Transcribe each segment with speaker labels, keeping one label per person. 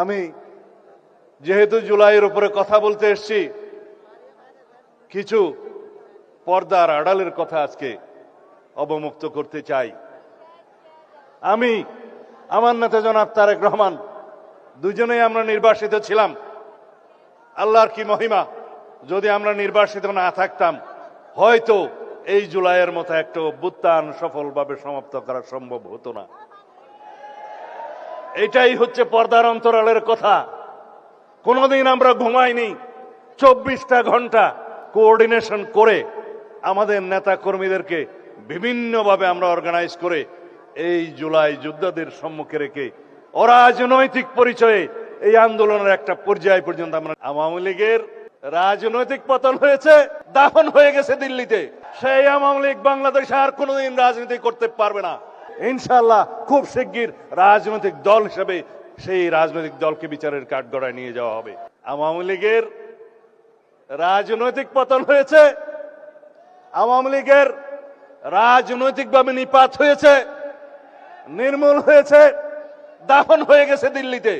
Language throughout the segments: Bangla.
Speaker 1: আমি যেহেতু জুলাইয়ের উপরে কথা বলতে এসেছি, কিছু পর্দার আড়ালের কথা আজকে অবমুক্ত করতে চাই। আমি, আমার নেতা জনাব তারেক রহমান, দুজনেই আমরা নির্বাসিত ছিলাম। আল্লাহর কি মহিমা, যদি আমরা নির্বাসিত না থাকতাম হয়তো এই জুলাইয়ের মতো একটা অভ্যুত্থান সফলভাবে সমাপ্ত করা সম্ভব হতো না। এটাই হচ্ছে পর্দার অন্তরালের কথা। কোনোদিন আমরা ঘুমাইনি, 24টা ঘন্টা কোঅর্ডিনেশন করে আমাদের নেতা কর্মীদেরকে বিভিন্নভাবে আমরা অর্গানাইজ করে এই জুলাই যোদ্ধাদের সম্মুখে রেখে অরাজনৈতিক পরিচয়ে এই আন্দোলনের একটা পর্যায় পর্যন্ত আমরা, আওয়ামী লীগের রাজনৈতিক পতন হয়েছে, দাফন হয়ে গেছে দিল্লিতে। সেই আওয়ামী লীগ বাংলাদেশে আর কোনোদিন রাজনীতি করতে পারবে না। ইনশাআল্লাহ খুব শিগগির রাজনৈতিক দল হিসেবে সেই রাজনৈতিক দলকে বিচারের কাঠগড়ায় নিয়ে যাওয়া হবে। আওয়ামী লীগের রাজনৈতিক পতন হয়েছে, আওয়ামী লীগের রাজনৈতিকভাবে নিপাত হয়েছে, নির্মূল হয়েছে, দাফন হয়ে গেছে দিল্লিতে।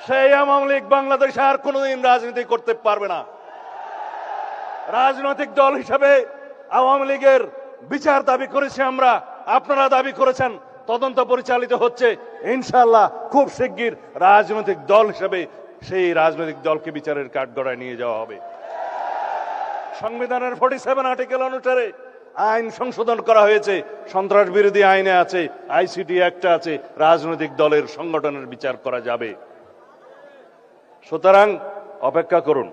Speaker 1: সেই আওয়ামী লীগ বাংলাদেশে আর কোনোদিন রাজনীতি করতে পারবে না। রাজনৈতিক দল হিসেবে আওয়ামী লীগের বিচার দাবি করেছি আমরা, আপনারা দাবি করেছেন, তদন্ত পরিচালিত হচ্ছে। ইনশাআল্লাহ খুব শিগগির রাজনৈতিক দল হিসেবে সেই রাজনৈতিক দলকে বিচারের কাঠগড়ায় নিয়ে যাওয়া হবে। সংবিধানের 47 আর্টিকেল অনুসারে আইন সংশোধন করা হয়েছে, সন্ত্রাস বিরোধী আইনে আছে, আইসিটি অ্যাক্টে আছে, রাজনৈতিক দলের সংগঠনের বিচার করা যাবে। সুতরাং অপেক্ষা করুন।